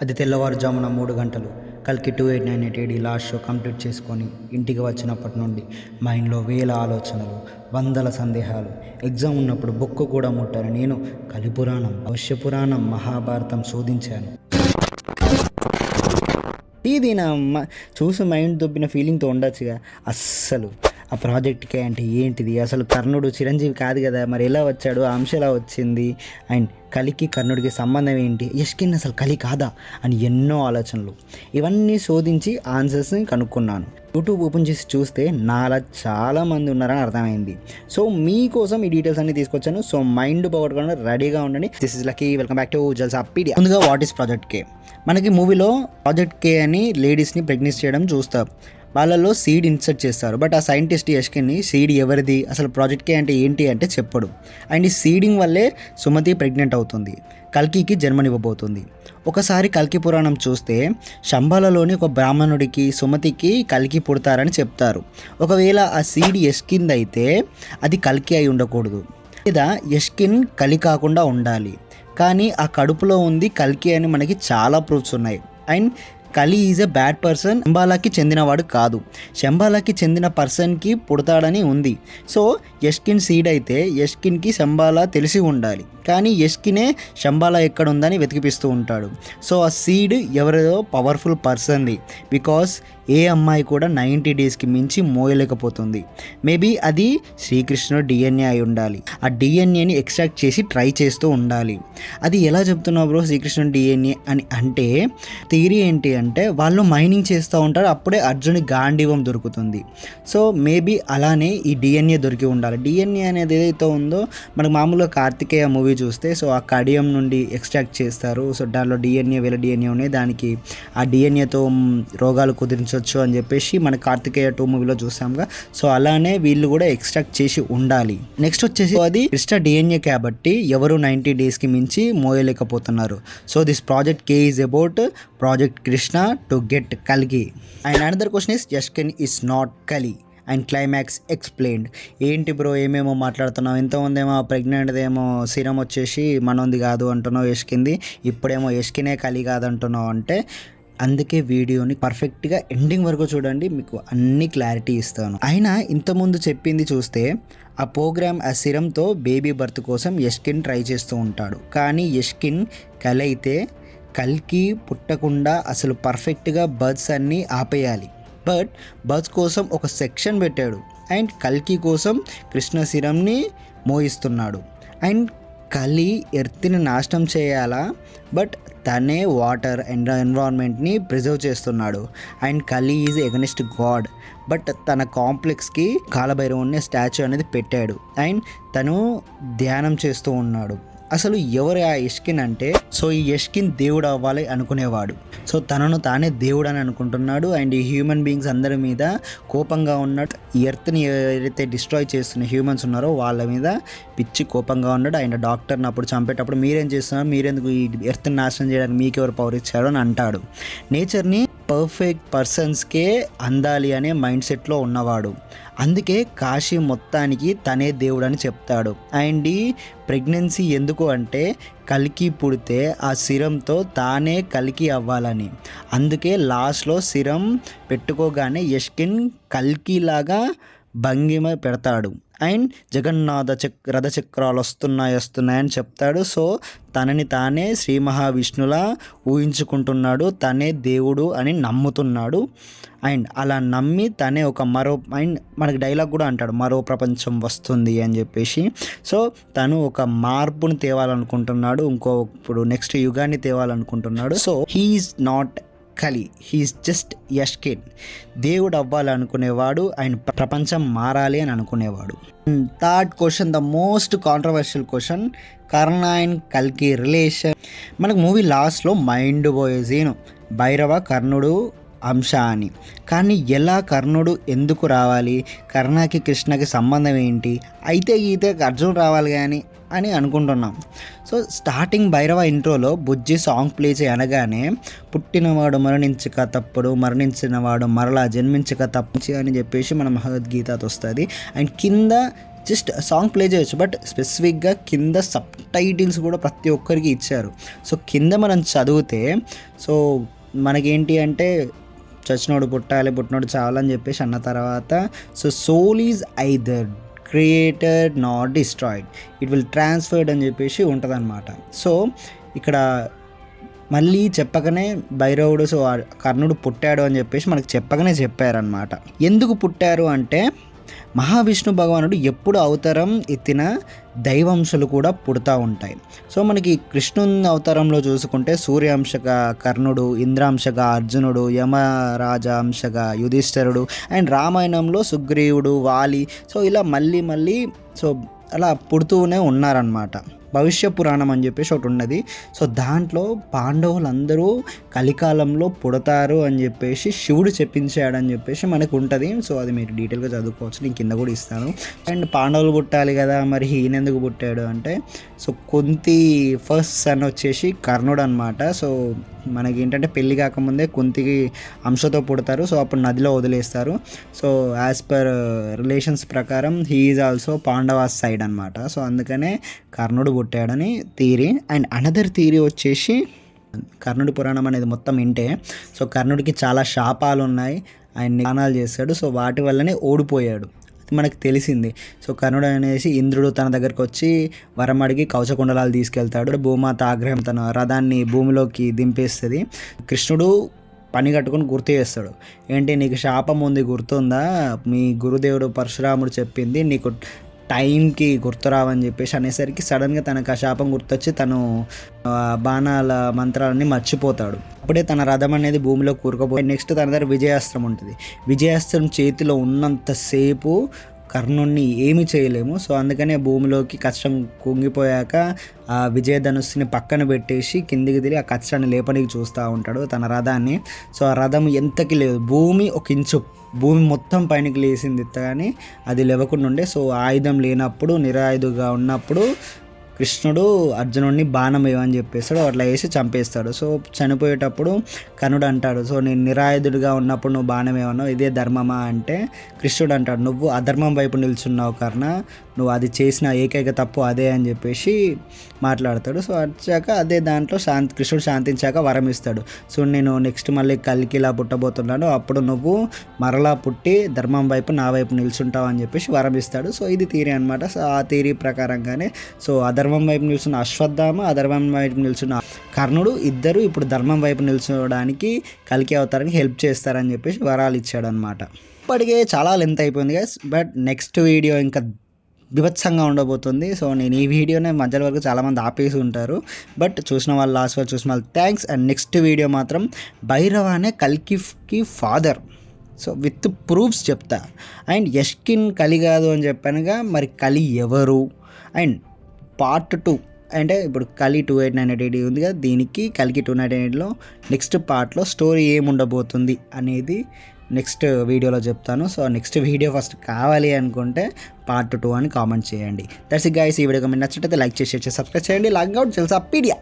అది తెల్లవారుజామున 3 గంటలు. కల్కి 2898 లాస్ట్ షో కంప్లీట్ చేసుకొని ఇంటికి వచ్చినప్పటి నుండి మైండ్లో వేల ఆలోచనలు, వందల సందేహాలు. ఎగ్జామ్ ఉన్నప్పుడు బుక్ కూడా ముట్టని నేను కలిపురాణం, అవశ్యపురాణం, మహాభారతం శోధించాను. ఇది నా చూసి మైండ్ దొబ్బిన ఫీలింగ్తో ఉండొచ్చుగా. అస్సలు ఆ ప్రాజెక్ట్కే అంటే ఏంటిది, అసలు కర్ణుడు చిరంజీవి కాదు కదా, మరి ఎలా వచ్చాడు, ఆ అంశం ఎలా వచ్చింది, అండ్ కలికి కర్ణుడికి సంబంధం ఏంటి, యష్కిన్ అసలు కలి కాదా అని ఎన్నో ఆలోచనలు. ఇవన్నీ శోధించి ఆన్సర్స్ని కనుక్కున్నాను. యూట్యూబ్ ఓపెన్ చేసి చూస్తే నాలా చాలామంది ఉన్నారని అర్థమైంది. సో మీకోసం ఈ డీటెయిల్స్ అన్ని తీసుకొచ్చాను. సో మైండ్ పోగొట్టుకోవడం రెడీగా ఉండండి. This is lucky, welcome back to Jalsa pedia. ముందుగా వాట్ ఈస్ ప్రాజెక్ట్ కే. మనకి మూవీలో ప్రాజెక్ట్ కే అని లేడీస్ని ప్రెగ్నెన్స్ చేయడం చూస్తారు. వాళ్ళలో సీడ్ ఇన్సర్ట్ చేస్తారు. బట్ ఆ సైంటిస్ట్ యష్కిన్ని సీడ్ ఎవరిది, అసలు ప్రాజెక్ట్ కే అంటే ఏంటి అంటే చెప్పడు. అండ్ ఈ సీడింగ్ వల్లే సుమతి ప్రెగ్నెంట్ అవుతుంది, కల్కికి జన్మనివ్వబోతుంది. ఒకసారి కల్కి పురాణం చూస్తే శంబాలలోని ఒక బ్రాహ్మణుడికి సుమతికి కల్కి పుడతారని చెప్తారు. ఒకవేళ ఆ సీడ్ యష్కిన్ అయితే అది కల్కి అయి ఉండకూడదు, లేదా యష్కిన్ కలి కాకుండా ఉండాలి. కానీ ఆ కడుపులో ఉంది కల్కి అని మనకి చాలా ప్రూఫ్స్ ఉన్నాయి. అండ్ కలి ఈజ్ ఎ బ్యాడ్ పర్సన్, శంబాలాకి చెందినవాడు కాదు, శంబాలాకి చెందిన పర్సన్కి పుడతాడని ఉంది. సో యష్కిన్ సీడ్ అయితే యష్కిన్కి శంబాలా తెలిసి ఉండాలి, కానీ యష్కినే శంబాలా ఎక్కడ ఉందని వెతికిపిస్తూ ఉంటాడు. సో ఆ సీడ్ ఎవరిదో పవర్ఫుల్ పర్సన్ది, బికాస్ ఏ అమ్మాయి కూడా 90 డేస్కి మించి మోయలేకపోతుంది. మేబీ అది శ్రీకృష్ణుడు డిఎన్ఏ అయి ఉండాలి. ఆ డిఎన్ఏని ఎక్స్ట్రాక్ట్ చేసి ట్రై చేస్తూ ఉండాలి. అది ఎలా చెప్తున్నావు బ్రో శ్రీకృష్ణుడు డిఎన్ఏ అని అంటే, థియరీ ఏంటి అంటే వాళ్ళు మైనింగ్ చేస్తూ ఉంటారు, అప్పుడే అర్జుని గాంధీవం దొరుకుతుంది. సో మేబీ అలానే ఈ డిఎన్ఏ దొరికి ఉండాలి. డిఎన్ఏ అనేది ఏదైతే ఉందో మనకు మామూలుగా కార్తికేయ మూవీ చూస్తే, సో ఆ కడియం నుండి ఎక్స్ట్రాక్ట్ చేస్తారు. సో దానిలో డిఎన్ఏ వేల డిఎన్ఏ ఉన్నాయి, దానికి ఆ డిఎన్ఏతో రోగాలు కుదిరించవచ్చు అని చెప్పేసి మన కార్తికేయ 2 మూవీలో చూసాంగా. సో అలానే వీళ్ళు కూడా ఎక్స్ట్రాక్ట్ చేసి ఉండాలి. నెక్స్ట్ వచ్చేసి అది కృష్ణ డిఎన్ఏ కాబట్టి ఎవరు 90 డేస్కి మించి మోయలేకపోతున్నారు. So this project K is about project Krishna to get కల్కి. And another question is Yaskin is not Kali and climax explained. ఏంటి బ్రో ఏమేమో మాట్లాడుతున్నావు, ఎంతమంది ఏమో ప్రెగ్నెంట్దేమో సీరం వచ్చేసి మనోంది కాదు అంటున్నావు యష్కిన్ది, ఇప్పుడేమో యష్కినే కలి కాదంటున్నావు అంటే, అందుకే వీడియోని పర్ఫెక్ట్గా ఎండింగ్ వరకు చూడండి, మీకు అన్ని క్లారిటీ ఇస్తాను. అయినా ఇంతకుముందు చెప్పింది చూస్తే ఆ ప్రోగ్రామ్ ఆ సిరంతో బేబీ బర్త్ కోసం యష్కిన్ ట్రై చేస్తూ ఉంటాడు. కానీ యష్కిన్ కలి అయితే కల్కి పుట్టకుండా అసలు పర్ఫెక్ట్గా బర్త్స్ అన్నీ ఆపేయాలి. బట్ బర్త్స్ కోసం ఒక సెక్షన్ పెట్టాడు. అండ్ కల్కి కోసం కృష్ణ సిరంని మోయిస్తున్నాడు. అండ్ కలి ఎర్త్ని నాశనం చేయాలా, బట్ తనే వాటర్ అండ్ ఎన్విరాన్మెంట్ని ప్రిజర్వ్ చేస్తున్నాడు. అండ్ కలి ఈజ్ ఎగనెస్ట్ గాడ్, బట్ తన కాంప్లెక్స్కి కాలభైరవుని స్టాచ్యూ అనేది పెట్టాడు. అండ్ తను ధ్యానం చేస్తూ ఉన్నాడు. అసలు ఎవరు ఆ యష్కిన్ అంటే, సో ఈ యష్కిన్ దేవుడు అవ్వాలి అనుకునేవాడు. సో తనను తానే దేవుడు అని అనుకుంటున్నాడు. అండ్ ఈ హ్యూమన్ బీయింగ్స్ అందరి మీద కోపంగా ఉన్నాడు. ఈ ఎర్త్ని ఏదైతే డిస్ట్రాయ్ చేస్తున్న హ్యూమన్స్ ఉన్నారో వాళ్ళ మీద పిచ్చి కోపంగా ఉన్నాడు. అండ్ డాక్టర్ని అప్పుడు చంపేటప్పుడు మీరేం చేస్తున్నారు, మీరెందుకు ఈ ఎర్త్ని నాశనం చేయడానికి మీకెవరు పవర్ ఇచ్చారు అని అంటాడు. నేచర్ని పర్ఫెక్ట్ పర్సన్స్కే అందాలి అనే మైండ్ సెట్లో ఉన్నవాడు. అందుకే కాశీ మొత్తానికి తనే దేవుడు అని చెప్తాడు. అండ్ ఈ ప్రెగ్నెన్సీ ఎందుకు అంటే కల్కి పుడితే ఆ సిరంతో తానే కల్కి అవ్వాలని. అందుకే లాస్ట్లో సిరం పెట్టుకోగానే యష్కిన్ కల్కిలాగా భంగిమ పెడతాడు. అండ్ జగన్నాథ రథచక్రాలు వస్తున్నాయని చెప్తాడు. సో తనని తానే శ్రీ మహావిష్ణులా ఊహించుకుంటున్నాడు, తనే దేవుడు అని నమ్ముతున్నాడు. అండ్ అలా నమ్మి తనే ఒక అండ్ మనకి డైలాగ్ కూడా అంటాడు, మరో ప్రపంచం వస్తుంది అని చెప్పేసి. సో తను ఒక మార్పుని తేవాలనుకుంటున్నాడు, ఇప్పుడు నెక్స్ట్ యుగాన్ని తేవాలనుకుంటున్నాడు. So he is not Kali, he is just Yaskin. దేవుడు అవ్వాలనుకునేవాడు అండ్ ప్రపంచం మారాలి అని అనుకునేవాడు. Third question, the most controversial question, Karna and కల్కి రిలేషన్. మనకు మూవీ లాస్ట్లో మైండ్ పోయే సీను, భైరవ కర్ణుడు అంశ అని. కానీ ఎలా కర్ణుడు ఎందుకు రావాలి, కర్ణకి కృష్ణకి సంబంధం ఏంటి, అయితే గీతే అర్జున్ రావాలి కానీ అని అనుకుంటున్నాం. సో స్టార్టింగ్ భైరవ ఇంట్రోలో బుజ్జి సాంగ్ ప్లే చేయనగానే పుట్టినవాడు మరణించక తప్పుడు, మరణించినవాడు మరలా జన్మించక తప్పు అని చెప్పేసి మన భగవద్గీత వస్తుంది. అండ్ కింద జస్ట్ సాంగ్ ప్లే చేయొచ్చు, బట్ స్పెసిఫిక్గా కింద సబ్ టైటిల్స్ కూడా ప్రతి ఒక్కరికి ఇచ్చారు. సో కింద మనం చదివితే సో మనకేంటి అంటే చచ్చినోడు పుట్టాలి, పుట్టినోడు చావాలని చెప్పేసి అన్న తర్వాత so soul is either created not destroyed, it will transferred అని చెప్పేసి ఉంటుందన్నమాట. సో ఇక్కడ మళ్ళీ చెప్పకనే భైరవుడు సో కర్ణుడు పుట్టాడు అని చెప్పేసి మనకు చెప్పకనే చెప్పారనమాట. ఎందుకు పుట్టారు అంటే మహావిష్ణు భగవానుడు ఎప్పుడు అవతారం ఎత్తిన దైవాంశలు కూడా పుడతా ఉంటాయి. సో మనకి కృష్ణుని అవతారంలో చూసుకుంటే సూర్యాంశగా కర్ణుడు, ఇంద్రాంశగా అర్జునుడు, యమరాజాంశగా యుధిష్ఠిరుడు, అండ్ రామాయణంలో సుగ్రీవుడు, వాలి, సో ఇలా మళ్ళీ సో అలా పుడుతూనే ఉన్నారనమాట. భవిష్య పురాణం అని చెప్పేసి ఒకటి ఉన్నది. సో దాంట్లో పాండవులందరూ కలికాలంలో పుడతారు అని చెప్పేసి శివుడు చెప్పించాడని చెప్పేసి మనకు ఉంటుంది. సో అది మీరు డీటెయిల్గా చదువుకోవచ్చు, నేను కింద కూడా ఇస్తాను. అండ్ పాండవులు పుట్టాలి కదా, మరి ఈయన ఎందుకు పుట్టాడు అంటే సో కుంతి ఫస్ట్ సన్ వచ్చేసి కర్ణుడు అనమాట. సో మనకి ఏంటంటే పెళ్ళి కాకముందే కుంతికి అంశతో పుడతారు. సో అప్పుడు నదిలో వదిలేస్తారు. సో యాజ్ పర్ రిలేషన్స్ ప్రకారం he is also Pandavas side అనమాట. సో అందుకనే కర్ణుడు పుట్టాడని థియరీ. అండ్ అనదర్ థియరీ వచ్చేసి కర్ణుడి పురాణం అనేది మొత్తం వింటే సో కర్ణుడికి చాలా శాపాలు ఉన్నాయి, ఆయన దానాలు చేశాడు. సో వాటి వల్లనే ఓడిపోయాడు, మనకు తెలిసింది. సో కర్ణుడు అనేసి ఇంద్రుడు తన దగ్గరకు వచ్చి వరం అడిగి కవచకుండలాలు తీసుకెళ్తాడు. భూమాత ఆగ్రహం తన రథాన్ని భూమిలోకి దింపేస్తుంది. కృష్ణుడు పని కట్టుకొని గుర్తు చేస్తాడు, ఏంటి నీకు శాపం ఉంది గుర్తుందా, మీ గురుదేవుడు పరశురాముడు చెప్పింది నీకు టైంకి గుర్తురావని చెప్పేసి అనేసరికి సడన్గా తనకు ఆ శాపం గుర్తొచ్చి తను బాణాల మంత్రాలన్నీ మర్చిపోతాడు. అప్పుడే తన రథం అనేది భూమిలో కూరుకుపోయి నెక్స్ట్ తన దగ్గర విజయాస్త్రం ఉంటుంది. విజయాస్త్రం చేతిలో ఉన్నంతసేపు కర్ణుడిని ఏమీ చేయలేము. సో అందుకనే భూమిలోకి కష్టం కుంగిపోయాక ఆ విజయధనుస్సుని పక్కన పెట్టేసి కిందికి తిరిగి ఆ కష్టాన్ని లేపనికి చూస్తూ ఉంటాడు తన రథాన్ని. సో ఆ రథం ఎంతకి లేదు, భూమి ఒక ఇంచు, భూమి మొత్తం పైనకి లేసింది కానీ అది లేవకుండా ఉండే. సో ఆయుధం లేనప్పుడు నిరాయుధంగా ఉన్నప్పుడు కృష్ణుడు అర్జునుడిని బాణం వేయమని చెప్పేస్తాడు, అట్లా వేసి చంపేస్తాడు. సో చనిపోయేటప్పుడు కర్ణుడు అంటాడు, సో నేను నిరాయుధుడిగా ఉన్నప్పుడు నువ్వు బాణం వేయమన్నావు, ఇదే ధర్మమా అంటే కృష్ణుడు అంటాడు, నువ్వు అధర్మం వైపు నిల్చున్నావు కర్ణ, నువ్వు అది చేసిన ఏకైక తప్పు అదే అని చెప్పేసి మాట్లాడతాడు. సో వచ్చాక అదే దాంట్లో కృష్ణుడు శాంతించాక వరం ఇస్తాడు, సో నేను నెక్స్ట్ మళ్ళీ కలికి ఇలా పుట్టబోతున్నాను, అప్పుడు నువ్వు మరలా పుట్టి ధర్మం వైపు నా వైపు నిల్చుంటావు అని చెప్పేసి వరం ఇస్తాడు. సో ఇది థియరీ అనమాట. సో ఆ థియరీ ప్రకారంగానే సో అధర్మం వైపు నిల్చున్న అశ్వత్థామ, అధర్మం వైపు నిల్చున్న కర్ణుడు ఇద్దరు ఇప్పుడు ధర్మం వైపు నిల్చోవడానికి కలికి అవతారానికి హెల్ప్ చేస్తారని చెప్పేసి వరాలు ఇచ్చాడు అనమాట. ఇప్పటికే చాలా లెంత్ అయిపోయింది గైస్, బట్ నెక్స్ట్ వీడియో ఇంకా బిభత్సంగా ఉండబోతుంది. సో నేను ఈ వీడియోనే మధ్యలో వరకు చాలామంది ఆపేసి ఉంటారు, బట్ చూసిన వాళ్ళు లాస్ట్ వరకు చూసిన వాళ్ళు థ్యాంక్స్. అండ్ నెక్స్ట్ వీడియో మాత్రం భైరవానే కల్కికి ఫాదర్, సో విత్ ప్రూఫ్స్ చెప్తా. అండ్ యష్కిన్ కలి కాదు అని చెప్పానుగా, మరి కలి ఎవరు, అండ్ పార్ట్ 2 అంటే ఇప్పుడు కలి 2898 ఉంది కదా, దీనికి కలికి 298లో నెక్స్ట్ పార్ట్లో స్టోరీ ఏముండబోతుంది అనేది నెక్స్ట్ వీడియోలో చెప్తాను. సో నెక్స్ట్ వీడియో ఫస్ట్ కావాలి అనుకుంటే పార్ట్ 2 అని కామెంట్ చేయండి. That's it guys. ఈ వీడియో మీకు నచ్చినట్లయితే లైక్ చేసి సబ్స్క్రైబ్ చేయండి. లాగ్ అవుట్ తెలుసా పీడియా.